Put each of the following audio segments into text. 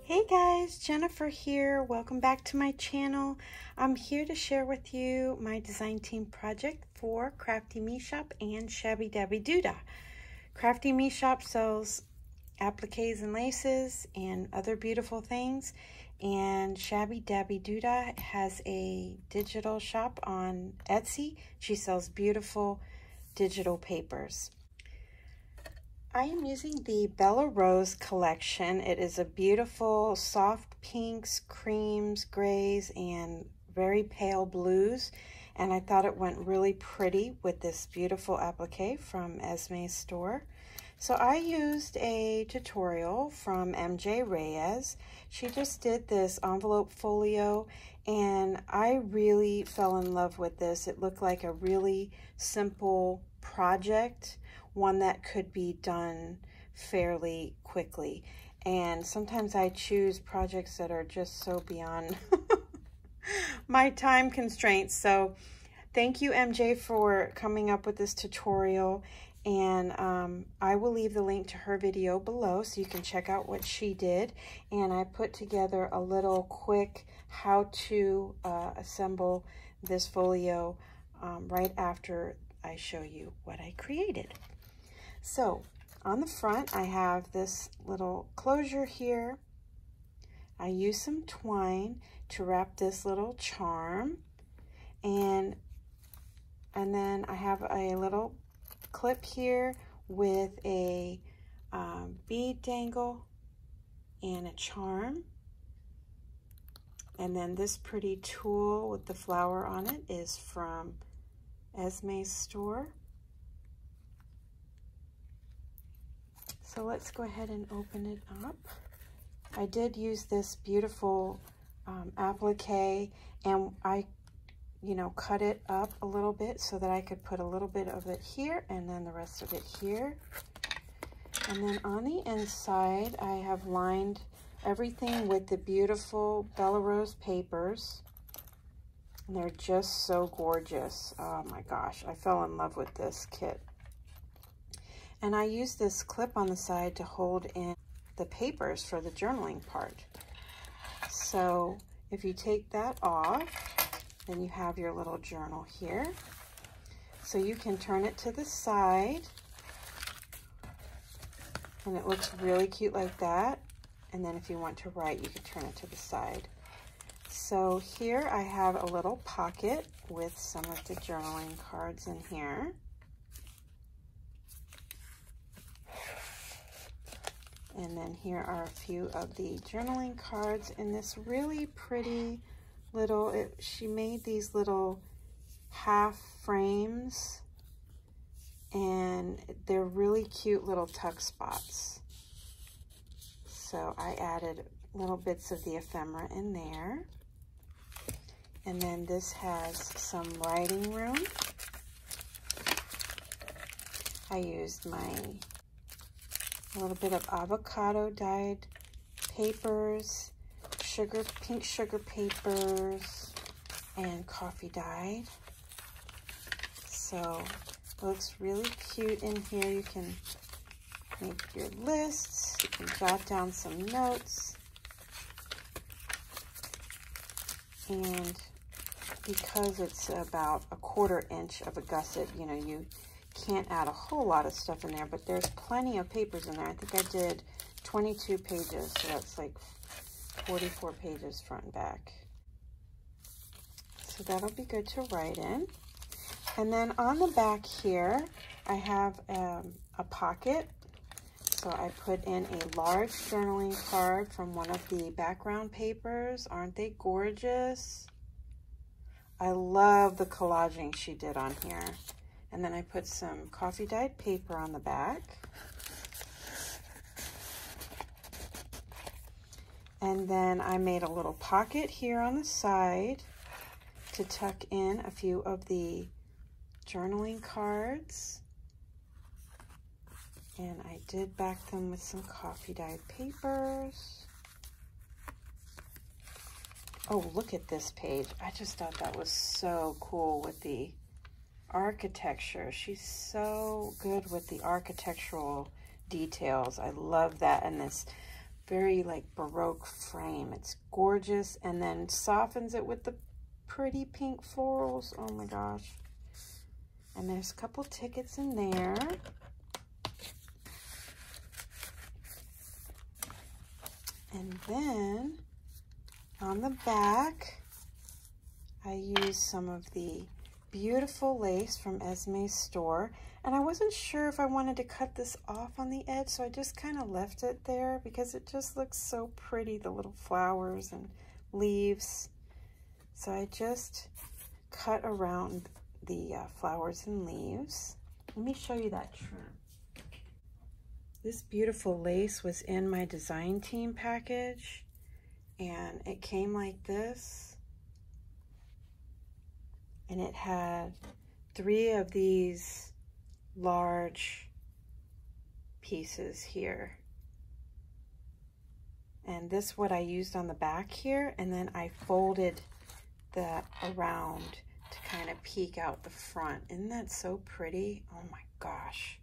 Hey guys, Jennifer here. Welcome back to my channel. I'm here to share with you my design team project for Crafty Me Shop and ShabbyDabbyDooDah. Crafty Me Shop sells appliques and laces and other beautiful things, and ShabbyDabbyDooDah has a digital shop on Etsy. She sells beautiful digital papers. I am using the Bella Rose collection. It is a beautiful soft pinks, creams, grays, and very pale blues. And I thought it went really pretty with this beautiful applique from Esme's store. So I used a tutorial from MJ Reyes. She just did this envelope folio, and I really fell in love with this. It looked like a really simple project, one that could be done fairly quickly. And sometimes I choose projects that are just so beyond my time constraints. So thank you, MJ, for coming up with this tutorial. And I will leave the link to her video below so you can check out what she did. And I put together a little quick how to assemble this folio right after I show you what I created. So on the front, I have this little closure here. I use some twine to wrap this little charm, and then I have a little clip here with a bead dangle and a charm. And then this pretty tool with the flower on it is from Esme's store. So let's go ahead and open it up. I did use this beautiful applique, and I cut it up a little bit so that I could put a little bit of it here and then the rest of it here. And then on the inside, I have lined everything with the beautiful Bella Rose papers. And they're just so gorgeous. Oh my gosh, I fell in love with this kit. And I use this clip on the side to hold in the papers for the journaling part. So if you take that off, then you have your little journal here. So you can turn it to the side, and it looks really cute like that. And then if you want to write, you can turn it to the side. So here I have a little pocket with some of the journaling cards in here. And then here are a few of the journaling cards in this really pretty little, she made these little half frames, and they're really cute little tuck spots. So I added little bits of the ephemera in there. And then this has some writing room. I used a little bit of avocado dyed papers, pink sugar papers, and coffee dyed. So it looks really cute in here. You can make your lists, you can jot down some notes, and because it's about a 1/4 inch of a gusset, you can't add a whole lot of stuff in there, but there's plenty of papers in there. I think I did 22 pages, so that's like 44 pages front and back. So that'll be good to write in. And then on the back here, I have a pocket. So I put in a large journaling card from one of the background papers. Aren't they gorgeous? I love the collaging she did on here. And then I put some coffee dyed paper on the back. And then I made a little pocket here on the side to tuck in a few of the journaling cards. And I did back them with some coffee dyed papers. Oh, look at this page. I just thought that was so cool with the architecture. She's so good with the architectural details. I love that. And this very like Baroque frame. It's gorgeous, and then softens it with the pretty pink florals. Oh my gosh. And there's a couple tickets in there. And then on the back, I used some of the beautiful lace from Esme's store. And I wasn't sure if I wanted to cut this off on the edge, so I just kind of left it there because it just looks so pretty, the little flowers and leaves. So I just cut around the flowers and leaves. Let me show you that trim. This beautiful lace was in my design team package, and it came like this. And it had 3 of these large pieces here, and this what I used on the back here, and then I folded that around to kind of peek out the front. Isn't that so pretty? Oh my gosh,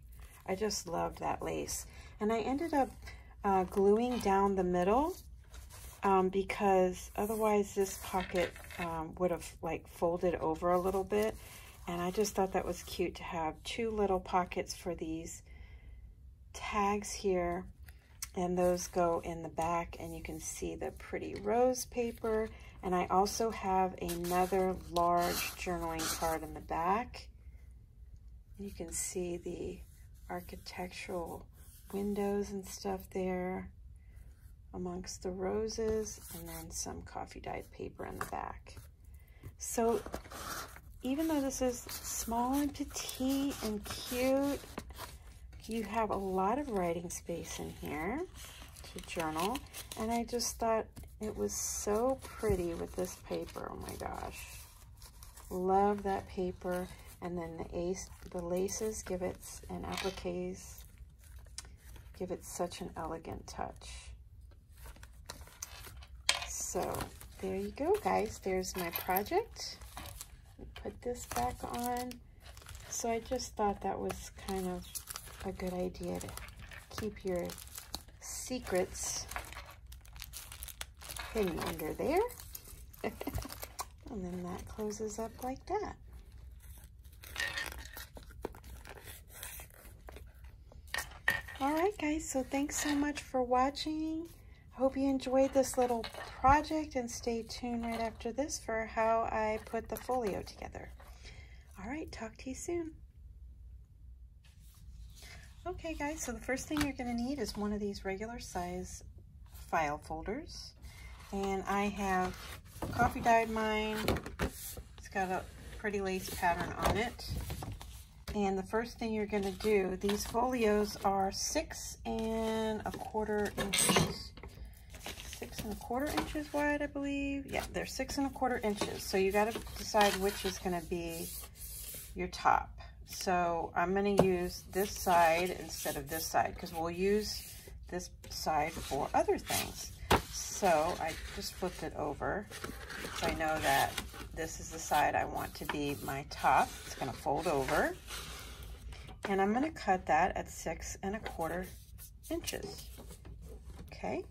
I just loved that lace. And I ended up gluing down the middle because otherwise this pocket would have like folded over a little bit. And I just thought that was cute to have 2 little pockets for these tags here. And those go in the back, and you can see the pretty rose paper. And I also have another large journaling card in the back. You can see the architectural windows and stuff there amongst the roses, and then some coffee dyed paper in the back. So even though this is small and petite and cute, you have a lot of writing space in here to journal. And I just thought it was so pretty with this paper. Oh my gosh. Love that paper. And then the laces give it, and appliques give it such an elegant touch. So there you go, guys. There's my project. Put this back on. So I just thought that was kind of a good idea to keep your secrets hidden under there. And then that closes up like that. Alright guys, so thanks so much for watching. I hope you enjoyed this little project, and stay tuned right after this for how I put the folio together. Alright, talk to you soon. Okay guys, so the first thing you're going to need is one of these regular size file folders. And I have coffee dyed mine. It's got a pretty lace pattern on it. And the first thing you're going to do, these folios are 6 1/4 inches. 6 1/4 inches wide, I believe. Yeah, they're 6 1/4 inches. So you got to decide which is going to be your top. So I'm going to use this side instead of this side, because we'll use this side for other things. So I just flipped it over, so I know that this is the side I want to be my top. It's going to fold over, and I'm going to cut that at 6 1/4 inches. Okay.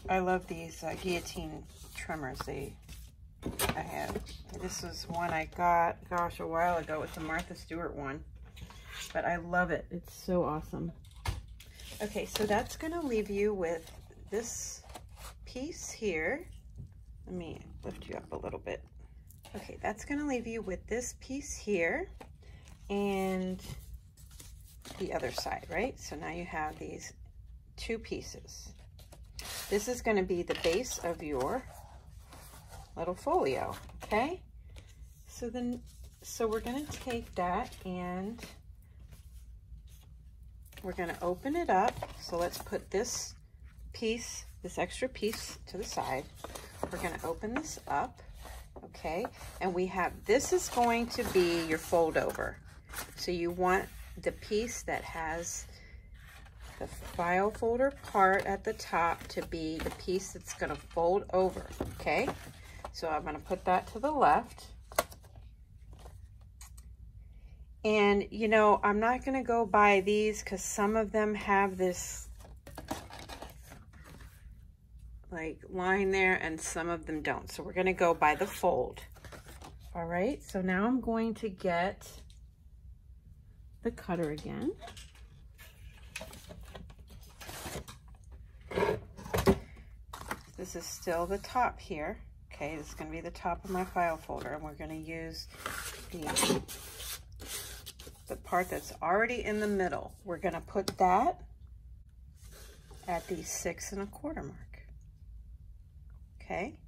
I love these guillotine trimmers. I have. This was one I got, gosh, a while ago. It's a Martha Stewart one, but I love it. It's so awesome. Okay, so that's going to leave you with this piece here. Let me lift you up a little bit. Okay, that's going to leave you with this piece here and the other side, right? So now you have these 2 pieces. This is going to be the base of your little folio, okay? So we're going to take that and we're going to open it up. So let's put this piece, this extra piece, to the side. We're going to open this up, okay? And we have, this is going to be your fold over. So you want the piece that has the file folder part at the top to be the piece that's going to fold over, okay? So I'm going to put that to the left. And you know, I'm not going to go by these because some of them have this like line there and some of them don't. So we're going to go by the fold. All right, so now I'm going to get the cutter again. This is still the top here. Okay, this is going to be the top of my file folder, and we're going to use the part that's already in the middle. We're going to put that at the 6 1/4 mark. Okay,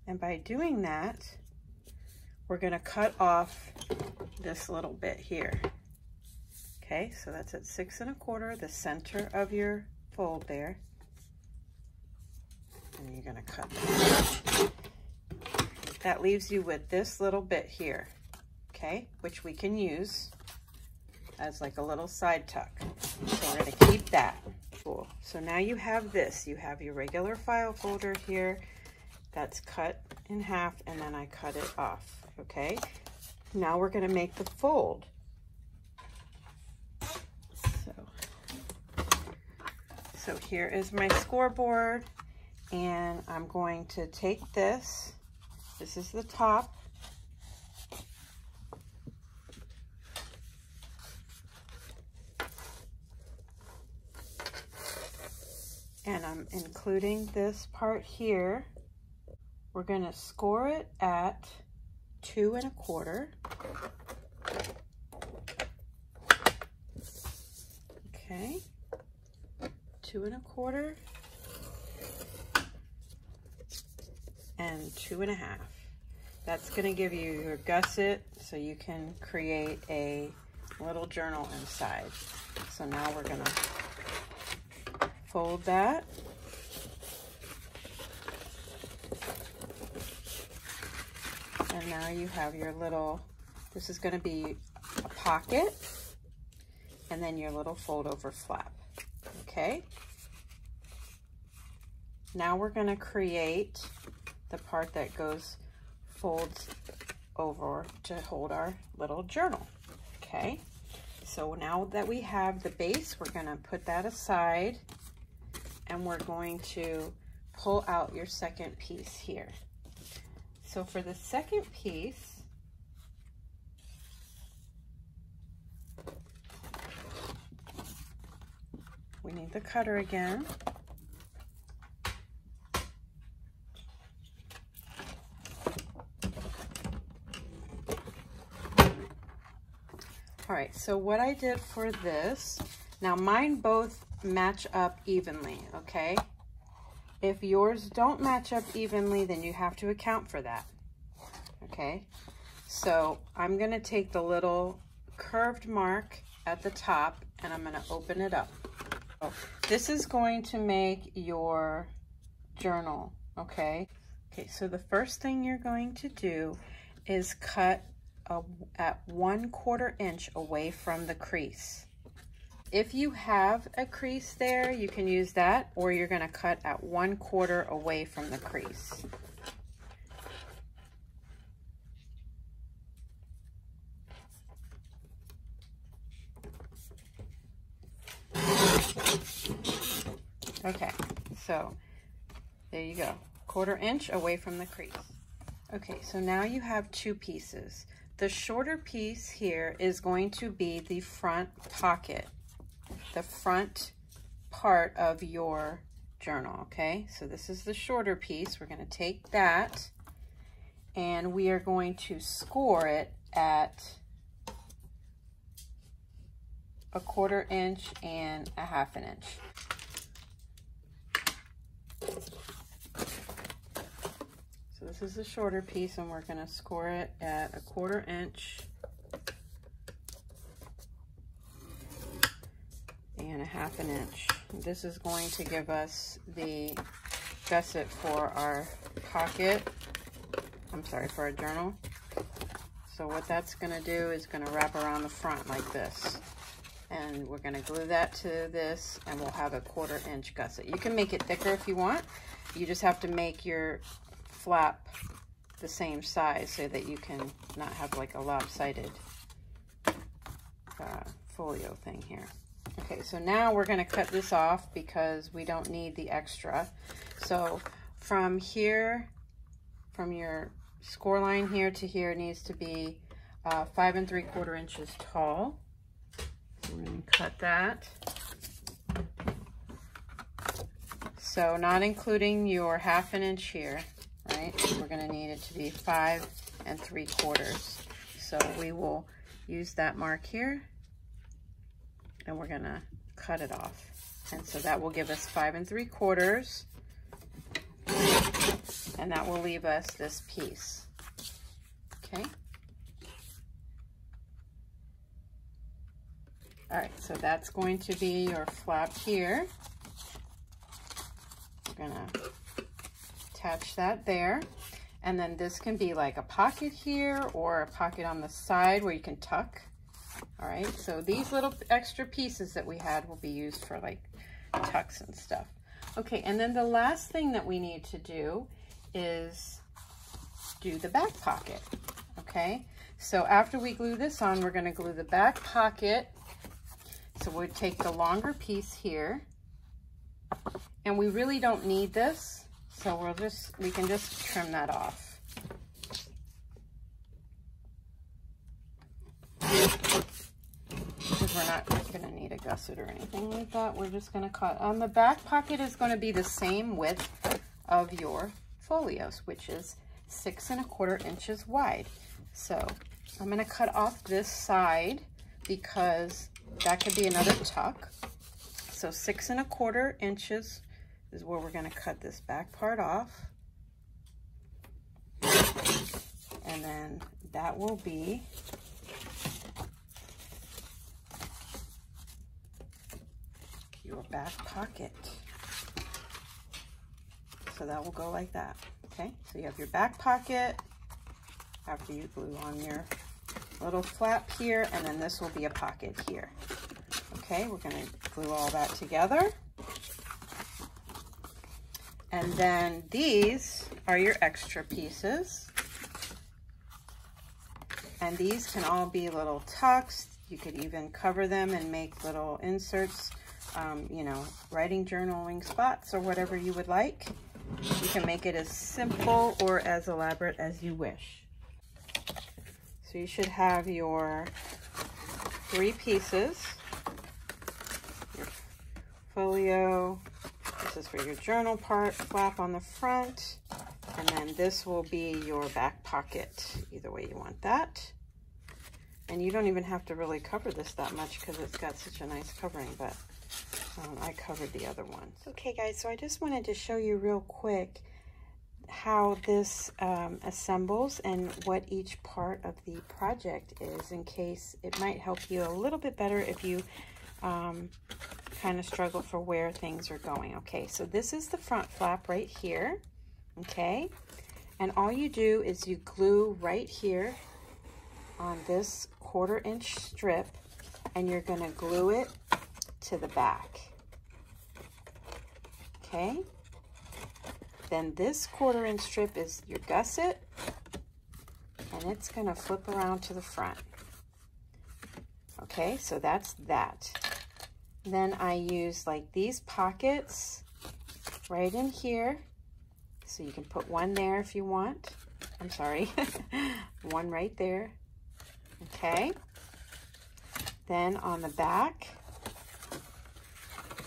and by doing that, we're going to cut off this little bit here. Okay, so that's at 6 1/4, the center of your fold there. And you're going to cut that. That leaves you with this little bit here, okay, which we can use as like a little side tuck. So we're going to keep that. Cool. So now you have this. You have your regular file folder here that's cut in half, and then I cut it off, okay? Now we're going to make the fold. So here is my scoreboard, and I'm going to take this. This is the top. And I'm including this part here. We're going to score it at 2 1/4. Okay. 2 1/4 and 2 1/2. That's going to give you your gusset so you can create a little journal inside. So now we're going to fold that. And now you have your little, this is going to be a pocket, and then your little fold over flap. Okay. Now we're going to create the part that folds over to hold our little journal. Okay. So now that we have the base, we're going to put that aside, and we're going to pull out your second piece here. So for the second piece, we need the cutter again. All right, so what I did for this, now mine both match up evenly, okay? If yours don't match up evenly, then you have to account for that, okay? So I'm gonna take the little curved mark at the top, and I'm gonna open it up. Oh, this is going to make your journal, okay? Okay, so the first thing you're going to do is cut at 1/4 inch away from the crease. If you have a crease there, you can use that, or you're going to cut at 1/4 away from the crease. Okay, so there you go, 1/4 inch away from the crease. Okay, so now you have two pieces. The shorter piece here is going to be the front pocket, the front part of your journal, okay? So this is the shorter piece. We're going to take that, and we are going to score it at 1/4 inch and 1/2 inch. So this is the shorter piece, and we're going to score it at 1/4 inch and 1/2 inch. This is going to give us the gusset for our pocket, for our journal. So what that's going to do is going to wrap around the front like this. And we're going to glue that to this, and we'll have a 1/4 inch gusset. You can make it thicker if you want. You just have to make your flap the same size so that you can not have like a lopsided folio thing here. Okay, so now we're going to cut this off because we don't need the extra. So from here, from your score line here to here, needs to be 5 3/4 inches tall. So we're going to cut that. So not including your 1/2 inch here, right? We're going to need it to be 5 3/4. So we will use that mark here, and we're going to cut it off. And so that will give us 5 3/4, and that will leave us this piece. Okay. All right, so that's going to be your flap here. We're gonna attach that there. And then this can be like a pocket here or a pocket on the side where you can tuck. All right, so these little extra pieces that we had will be used for like tucks and stuff. Okay, and then the last thing that we need to do is do the back pocket, okay? So after we glue this on, we're gonna glue the back pocket. So we'll take the longer piece here, and we really don't need this, so we can just trim that off. Because we're not gonna need a gusset or anything like that. We're just gonna cut. The back pocket is gonna be the same width of your folios, which is 6 1/4 inches wide. So I'm gonna cut off this side because that could be another tuck. So 6 1/4 inches is where we're going to cut this back part off. And then that will be your back pocket. So that will go like that. Okay, so you have your back pocket after you glue on your little flap here, and then this will be a pocket here. Okay, we're going to glue all that together. And then these are your extra pieces. And these can all be little tucks. You could even cover them and make little inserts, you know, writing journaling spots or whatever you would like. You can make it as simple or as elaborate as you wish. So you should have your 3 pieces. Your folio, this is for your journal part, flap on the front, and then this will be your back pocket, either way you want that. And you don't even have to really cover this that much because it's got such a nice covering, but I covered the other ones. Okay guys, so I just wanted to show you real quick how this assembles and what each part of the project is, in case it might help you a little bit better if you kind of struggle for where things are going. Okay, so this is the front flap right here, okay? And all you do is you glue right here on this 1/4 inch strip, and you're gonna glue it to the back, okay? Then this 1/4 inch strip is your gusset, and it's gonna flip around to the front. Okay, so that's that. Then I use like these pockets right in here. So you can put one there if you want. I'm sorry, one right there. Okay. Then on the back,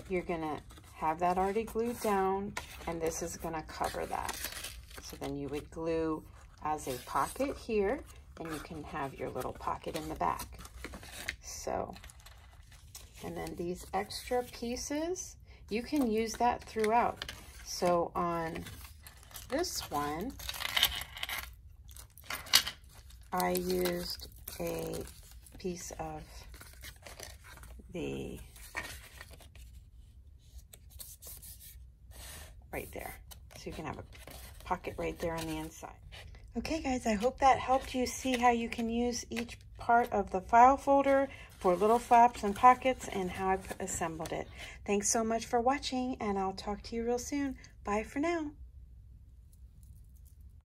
you're gonna have that already glued down, and this is gonna cover that. So then you would glue as a pocket here, and you can have your little pocket in the back. So, and then these extra pieces, you can use that throughout. So on this one, I used a piece of the right there. So you can have a pocket right there on the inside. Okay guys, I hope that helped you see how you can use each part of the file folder for little flaps and pockets and how I've assembled it. Thanks so much for watching, and I'll talk to you real soon. Bye for now.